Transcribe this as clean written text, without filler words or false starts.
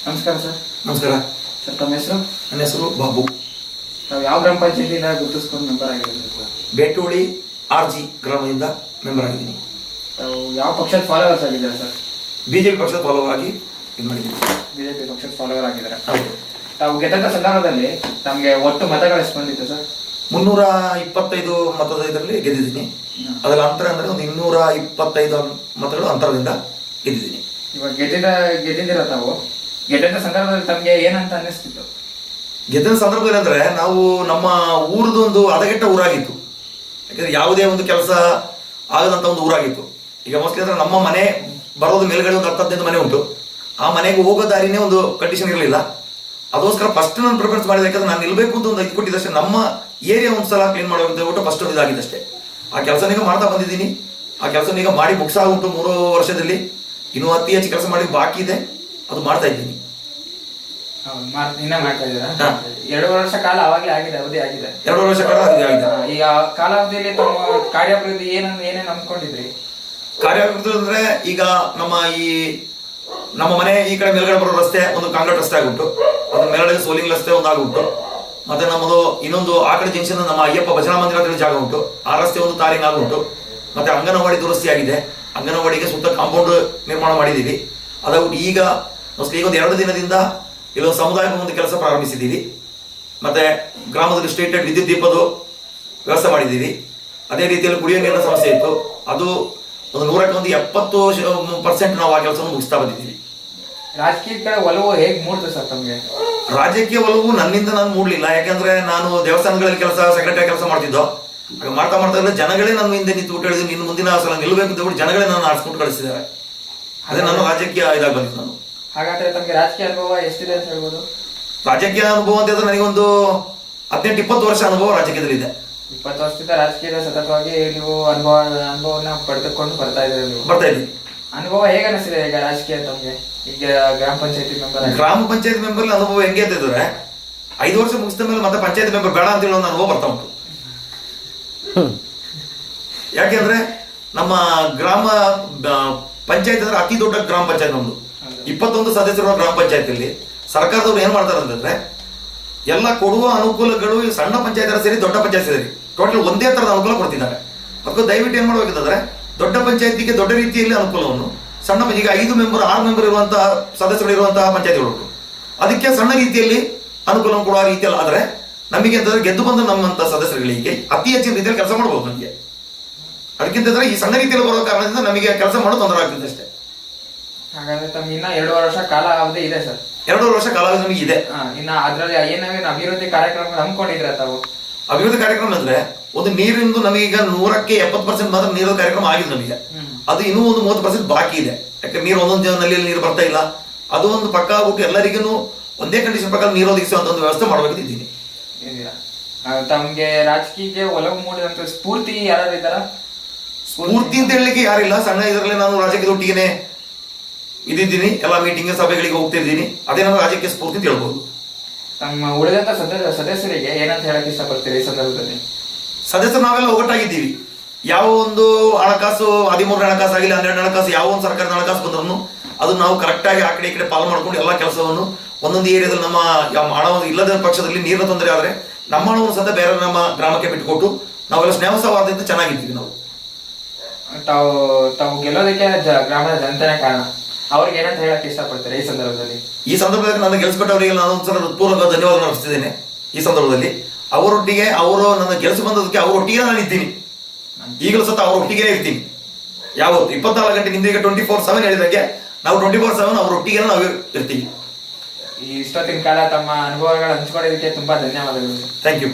ನಮಸ್ಕಾರ ಸರ್. ನಮಸ್ಕಾರ ಸರ್, ತಮ್ಮ ಹೆಸರು? ನನ್ನ ಹೆಸರು ಬಾಬು. ತಾವು ಯಾವ ಗ್ರಾಮ ಪಂಚಾಯತಿಯಿಂದ ಗುರುತಿಸ್ಕೊಂಡು ಮೆಂಬರ್ ಆಗಿದ್ದೀರಿ ಸರ್? ಬೇಟೋಳಿ RG ಗ್ರಾಮದಿಂದ ಮೆಂಬರ್ ಆಗಿದ್ದೀನಿ. ತಾವು ಯಾವ ಪಕ್ಷದ ಫಾಲೋವರ್ಸ್ ಆಗಿದ್ದೀರಾ ಸರ್? ಬಿಜೆಪಿ ಪಕ್ಷದ ಫಾಲೋವರ್ ಆಗಿ ಇದು ಮಾಡಿದ್ದೀನಿ. ಬಿಜೆಪಿ ಪಕ್ಷದ ಫಾಲೋವರ್ ಆಗಿದ್ದಾರೆ. ಹೌದು. ತಾವು ಗೆದ್ದಂತ ಸಂದರ್ಭದಲ್ಲಿ ತಮಗೆ ಒಟ್ಟು ಮತಗಳು ಎಷ್ಟು ಬಂದಿತ್ತು ಸರ್? 325 ಮತದ ಇದರಲ್ಲಿ ಗೆದ್ದಿದ್ದೀನಿ. ಅದರ ಅಂತರ ಅಂದ್ರೆ ಒಂದು 225 ಮತಗಳು ಅಂತರದಿಂದ ಗೆದ್ದಿದ್ದೀನಿ. ಇವಾಗ ಗೆದ್ದಿದ್ದೀರಾ ತಾವು. ಗೆದ್ದಂತ ಸಂದರ್ಭದಲ್ಲಿ ತಮಗೆ ಏನಂತ ಅನ್ನಿಸ್ತಿತ್ತು? ಗೆದ್ದ ಸಂದರ್ಭದಲ್ಲಿ ಅಂದ್ರೆ ನಾವು ನಮ್ಮ ಊರದ್ದು ಒಂದು ಹದಗೆಟ್ಟ ಊರಾಗಿತ್ತು. ಯಾಕಂದ್ರೆ ಯಾವುದೇ ಒಂದು ಕೆಲಸ ಆಗದಂತ ಒಂದು ಊರಾಗಿತ್ತು. ಈಗ ಮೋಸ್ಟ್ಲಿ ಅಂದ್ರೆ ನಮ್ಮ ಮನೆ ಬರೋದು ಮೇಲ್ಗಡೆ ಒಂದು 10-15 ಮನೆ ಉಂಟು. ಆ ಮನೆಗೆ ಹೋಗೋ ದಾರಿನೇ ಒಂದು ಕಂಡೀಷನ್ ಇರಲಿಲ್ಲ. ಅದಕ್ಕೋಸ್ಕರ ಫಸ್ಟ್ ನಾನು ಪ್ರಿಫರೆನ್ಸ್ ಮಾಡಿದೆ. ಯಾಕಂದ್ರೆ ನಾನು ನಿಲ್ಬೇಕು ಅಂತ ಒಂದು ಇದು ಕೊಟ್ಟಿದ್ದಷ್ಟೇ. ನಮ್ಮ ಏರಿಯಾ ಒಂದ್ಸಲ ಕ್ಲೀನ್ ಮಾಡುವಂತ ಹೇಳ್ಬಿಟ್ಟು ಫಸ್ಟ್ ಒಂದು ಇದಾಗಿದ್ದಷ್ಟೇ. ಆ ಕೆಲಸನೀಗ ಮಾಡ್ತಾ ಬಂದಿದ್ದೀನಿ. ಆ ಕೆಲಸನೀಗ ಮಾಡಿ ಮುಗಿಸಾಗುಂಟು 3 ವರ್ಷದಲ್ಲಿ. ಇನ್ನೂ ಅತಿ ಹೆಚ್ಚು ಕೆಲಸ ಮಾಡಿ ಬಾಕಿ ಇದೆ, ಅದು ಮಾಡ್ತಾ ಇದ್ದೀನಿ. ಇನ್ನ ಮಾಡ್ತಾ ಇದ್ದೀರಾ? 2 ವರ್ಷ ಕಾಲ ಅವಾಗಲೇ ಆಗಿದೆ, ಅವಧಿ ಆಗಿದೆ. 2 ವರ್ಷ ಕಾಲ ಆಗಿದೆ. ಈಗ ಕಾಲಾವಧಿಯಲ್ಲಿ ತಮ್ಮ ಕಾರ್ಯಾಭಿವೃದ್ಧಿ ಏನೇನು ನಂಬ್ಕೊಂಡಿದ್ರಿ? ಕಾರ್ಯಾಭಿವೃದ್ಧಿ ಅಂದ್ರೆ ಈಗ ನಮ್ಮ ಮನೆ ಈ ಕಡೆ ಮೇಲ್ಗಡೆ ಬರೋ ರಸ್ತೆ ಒಂದು ಕಾಂಕ್ರೀಟ್ ರಸ್ತೆ ಆಗುಂಟು. ಅದ್ರ ಮೇಲ್ಗಡೆ ಸೋಲಿಂಗ್ ರಸ್ತೆ ಒಂದು ಆಗುಂಟು. ಮತ್ತೆ ನಮ್ಮದು ಇನ್ನೊಂದು ಆ ಕಡೆ ಜಂಕ್ಷನ್ ನಮ್ಮ ಅಯ್ಯಪ್ಪ ಭಜನಾ ಮಂದಿರ ಅಂತ ಜಾಗ ಉಂಟು. ಆ ರಸ್ತೆ ಒಂದು ತಾರಿಂಗ್ ಆಗುಂಟು. ಮತ್ತೆ ಅಂಗನವಾಡಿ ದುರಸ್ತಿ ಆಗಿದೆ. ಅಂಗನವಾಡಿಗೆ ಸುತ್ತ ಕಾಂಪೌಂಡ್ ನಿರ್ಮಾಣ ಮಾಡಿದ್ದೀವಿ. ಅದಾಗ್ಬಿಟ್ಟು ಈಗ ಈಗ ಒಂದು 2 ದಿನದಿಂದ ಇಲ್ಲೊಂದು ಸಮುದಾಯ ಒಂದು ಕೆಲಸ ಪ್ರಾರಂಭಿಸಿದ್ದೀವಿ. ಮತ್ತೆ ಗ್ರಾಮದಲ್ಲಿ ಸ್ಟ್ರೀಟ್ ಲೈಟ್ ವಿದ್ಯುತ್ ದೀಪದ ವ್ಯವಸ್ಥೆ ಮಾಡಿದ್ದೀವಿ. ಅದೇ ರೀತಿಯಲ್ಲಿ ಕುಡಿಯೋ ನೀರಿನ ಸಮಸ್ಯೆ ಇತ್ತು. ಅದು ಒಂದು 70% ನಾವು ಆ ಕೆಲಸವನ್ನು ಮುಗಿಸ್ತಾ ಬಂದಿದ್ದೀವಿ. ರಾಜಕೀಯ ಕಡೆ ಒಲವು ಹೇಗೆ ಮೂಡ್ತದೆ ಸರ್ ತಮಗೆ? ರಾಜಕೀಯ ಒಲವು ನನ್ನಿಂದ ನಾನು ಮೂಡ್ಲಿಲ್ಲ. ಯಾಕಂದ್ರೆ ನಾನು ದೇವಸ್ಥಾನಗಳಲ್ಲಿ ಕೆಲಸ, ಸೆಕ್ರೆಟರಿ ಕೆಲಸ ಮಾಡ್ತಿದ್ದೋ. ಆಗ ಮಾಡ್ತಾ ಜನಗಳೇ ನನ್ನ ಹಿಂದೆ ನಿಂತು ಬಿಟ್ಟು ಹೇಳಿದ್ರು, ನಿನ್ನ ಮುಂದಿನ ಸಲ ನಿಲ್ಬೇಕು ಅಂತ ಹೇಳಿ ಜನಗಳೇ ನನ್ನ ಆರಿಸ್ಕೊಂಡು ಕಳಿಸಿದ್ದಾರೆ. ಅದೇ ನನ್ನ ರಾಜಕೀಯ ಇದಾಗಿ ಬಂದಿದ್ದು ನಾನು. ಹಾಗಾದ್ರೆ ತಮಗೆ ರಾಜಕೀಯ ಅನುಭವ ಎಷ್ಟಿದೆ ಅಂತ ಹೇಳ್ಬೋದು? ರಾಜಕೀಯ ಅನುಭವ ಅಂತ ಹೇಳಿದ್ರೆ ನನಗೊಂದು 18-20 ವರ್ಷ ಅನುಭವ ರಾಜಕೀಯದಲ್ಲಿ ಇದೆ. 20 ವರ್ಷದಿಂದ ರಾಜಕೀಯದ ಸತತವಾಗಿ ನೀವು ಅನುಭವನ ಪಡೆದುಕೊಂಡು ಬರ್ತಾ ಇದ್ದೀನಿ. ಅನುಭವ ಹೇಗೆ ಅನಿಸಿದೆ ಈಗ ರಾಜಕೀಯ ತಮಗೆ? ಈಗ ಗ್ರಾಮ ಪಂಚಾಯತಿ ಮೆಂಬರ್ ಅನುಭವ ಹೆಂಗೆ ಅಂತ ಇದ್ರೆ 5 ವರ್ಷ ಮುಗಿಸಿದ ಮೇಲೆ ಮತ್ತೆ ಪಂಚಾಯತ್ ಮೆಂಬರ್ ಬೇಡ ಅಂತ ಹೇಳೋ ಒಂದು ಅನುಭವ ಬರ್ತಾ ಉಂಟು. ಯಾಕೆಂದ್ರೆ ನಮ್ಮ ಗ್ರಾಮ ಪಂಚಾಯತ್ ಅಂದ್ರೆ ಅತಿ ದೊಡ್ಡ ಗ್ರಾಮ ಪಂಚಾಯತ್ ನಮ್ದು. 21 ಸದಸ್ಯರು ಗ್ರಾಮ ಪಂಚಾಯತಿಯಲ್ಲಿ ಸರ್ಕಾರದವ್ರು ಏನ್ ಮಾಡ್ತಾರೆ ಅಂತಂದ್ರೆ ಎಲ್ಲ ಕೊಡುವ ಅನುಕೂಲಗಳು ಸಣ್ಣ ಪಂಚಾಯತ್ ಸೇರಿ ದೊಡ್ಡ ಪಂಚಾಯತ್ ಸೇರಿ ಟೋಟಲ್ ಒಂದೇ ತರದ ಅನುಕೂಲ ಕೊಡ್ತಿದ್ದಾರೆ. ಅದಕ್ಕೆ ದಯವಿಟ್ಟು ಏನ್ ಮಾಡ್ಬೇಕಂತಂದ್ರೆ ದೊಡ್ಡ ಪಂಚಾಯತಿಗೆ ದೊಡ್ಡ ರೀತಿಯಲ್ಲಿ ಅನುಕೂಲವನ್ನು, ಸಣ್ಣ ಈಗ 5 ಮೆಂಬರ್ 6 ಮೆಂಬರ್ ಇರುವಂತಹ ಸದಸ್ಯರು ಇರುವಂತಹ ಪಂಚಾಯತಿಗಳು ಅದಕ್ಕೆ ಸಣ್ಣ ರೀತಿಯಲ್ಲಿ ಅನುಕೂಲ ಕೊಡುವ ರೀತಿಯಲ್ಲಿ ಆದ್ರೆ ನಮಗೆ ಅಂತಂದ್ರೆ ಗೆದ್ದು ಬಂದ ನಮ್ಮಂತ ಸದಸ್ಯರುಗಳಿಗೆ ಅತಿ ಹೆಚ್ಚಿನ ರೀತಿಯಲ್ಲಿ ಕೆಲಸ ಮಾಡಬಹುದು ನಮಗೆ. ಅದಕ್ಕಿಂತ ಈ ಸಣ್ಣ ರೀತಿಯಲ್ಲಿ ಬರುವ ಕಾರಣದಿಂದ ನಮಗೆ ಕೆಲಸ ಮಾಡೋದು ತೊಂದರೆ ಆಗ್ತದೆ ಅಷ್ಟೇ. ಹಾಗಾದ್ರೆ ತಮ್ಗೆ ಇನ್ನ 2 ವರ್ಷ ಕಾಲ ಅವಧಿ ಇದೆ ಸರ್? 2 ವರ್ಷ ಕಾಲಾವಧಿ ನಮಗೆ ಇದೆ. ಇನ್ನ ಅದ್ರಲ್ಲಿ ಏನೇನು ಅಭಿವೃದ್ಧಿ ಕಾರ್ಯಕ್ರಮ ಹಮ್ಮಿಕೊಂಡಿದ್ರ ತಾವು? ಅಭಿವೃದ್ಧಿ ಕಾರ್ಯಕ್ರಮ ಅಂದ್ರೆ ಒಂದು ನೀರಿಂದು ನಮಗೀಗ 100% ಮಾತ್ರ ನೀರಿನ ಕಾರ್ಯಕ್ರಮ ಆಗಿದೆ ನಮಗೆ. ಅದು ಇನ್ನೂ ಒಂದು 30% ಬಾಕಿ ಇದೆ. ಯಾಕಂದ್ರೆ ನೀರು ಒಂದೊಂದು ನಲ್ಲಿಯಲ್ಲಿ ನೀರು ಬರ್ತಾ ಇಲ್ಲ. ಅದು ಒಂದು ಪಕ್ಕ ಆಗ್ಬಿಟ್ಟು ಎಲ್ಲರಿಗೂ ಒಂದೇ ಕಂಡೀಷನ್ ಪ್ರಕಾರ ನೀರು ಒದಗಿಸುವಂತ ಒಂದು ವ್ಯವಸ್ಥೆ ಮಾಡಬೇಕಿದ್ದೀನಿ. ತಮ್ಗೆ ರಾಜಕೀಯಕ್ಕೆ ಒಲವು ಮೂಡಿದಂತ ಸ್ಫೂರ್ತಿ ಯಾರು ಇದ್ದಾರ? ಸ್ಫೂರ್ತಿ ಅಂತ ಹೇಳಲಿಕ್ಕೆ ಯಾರಿಲ್ಲ. ಸಣ್ಣ ಇದರಲ್ಲಿ ನಾನು ರಾಜಕೀಯದ ಒಟ್ಟಿಗೆ ಇದ್ದೀನಿ. ಎಲ್ಲ ಮೀಟಿಂಗ್ ಸಭೆಗಳಿಗೆ ಹೋಗ್ತಾ ಇದ್ದೀನಿ. ಅದೇ ನಮ್ಮ ರಾಜಕೀಯ ಸ್ಫೂರ್ತಿ ಅಂತ ಹೇಳ್ಬೋದು. ತಮ್ಮ ಉಳಿದಂತ ಸದಸ್ಯರಿಗೆ ಏನಂತ ಹೇಳಕ್ ಇಷ್ಟಪಡ್ತೀರಿ ಈ ಸಂದರ್ಭದಲ್ಲಿ? ಸದಸ್ಯರು ನಾವೆಲ್ಲ ಒಗ್ಗಟ್ಟಾಗಿದ್ದೀವಿ. ಯಾವ ಒಂದು ಹಣಕಾಸು 13 ಹಣಕಾಸು ಆಗಿಲ್ಲ 12 ಹಣಕಾಸು ಯಾವ ಒಂದು ಸರ್ಕಾರದ ಹಣಕಾಸು ಬಂದ್ರು ಅದನ್ನ ನಾವು ಕರೆಕ್ಟ್ ಆಗಿ ಆ ಕಡೆ ಈ ಕಡೆ ಪಾಲನೆ ಮಾಡ್ಕೊಂಡು ಎಲ್ಲಾ ಕೆಲಸವನ್ನು ಒಂದೊಂದು ಏರಿಯಾದಲ್ಲಿ ನಮ್ಮ ಹಣ ಇಲ್ಲದ ಪಕ್ಷದಲ್ಲಿ ನೀರಿನ ತೊಂದರೆ ಆದ್ರೆ ನಮ್ಮ ಹಣವನ್ನು ಸಹ ಬೇರೆ ನಮ್ಮ ಗ್ರಾಮಕ್ಕೆ ಬಿಟ್ಟುಕೊಟ್ಟು ನಾವೆಲ್ಲ ಸ್ನೇಹಸವಾದದಿಂದ ಚೆನ್ನಾಗಿದ್ದೀವಿ. ನಾವು ತಾವು ಗೆಲ್ಲೋದಕ್ಕೆ ಗ್ರಾಮದ ಜನತೆನೇ ಕಾರಣ. ಅವ್ರಿಗೆ ಏನಂತ ಹೇಳಕ್ ಇಷ್ಟಪಡ್ತಾರೆ ಈ ಸಂದರ್ಭದಲ್ಲಿ? ಈ ಸಂದರ್ಭದಲ್ಲಿ ನನ್ನ ಗೆಲ್ಸ್ಕೊಟ್ಟವರಿಗೆ ನಾನು ಒಂದ್ಸಲ ಪೂರ್ವಕ ಧನ್ಯವಾದ ಅರ್ಪಿಸ್ತಿದ್ದೇನೆ. ಈ ಸಂದರ್ಭದಲ್ಲಿ ಅವರೊಟ್ಟಿಗೆ ಅವರು ನನ್ನ ಗೆಲ್ಸಿ ಬಂದದಕ್ಕೆ ಅವರೊಟ್ಟಿಗೆ ನಾನು ಇದ್ದೀನಿ. ಈಗಲೂ ಸಹ ಅವರೊಟ್ಟಿಗೆ ಇರ್ತೀನಿ. ಯಾವತ್ತು 24 ಗಂಟೆ ನಿಮ್ದು ಈಗ 24/7 ಹೇಳಿದಂಗೆ ನಾವು 24/7 ಅವರೊಟ್ಟಿಗೆ ನಾವು ಇರ್ತೀವಿ. ಇಷ್ಟೊತ್ತಿನ ಕಾಲ ತಮ್ಮ ಅನುಭವಗಳು ಹಂಚ್ಕೊಳ್ಳೋದಕ್ಕೆ ತುಂಬಾ ಧನ್ಯವಾದಗಳು. Thank you.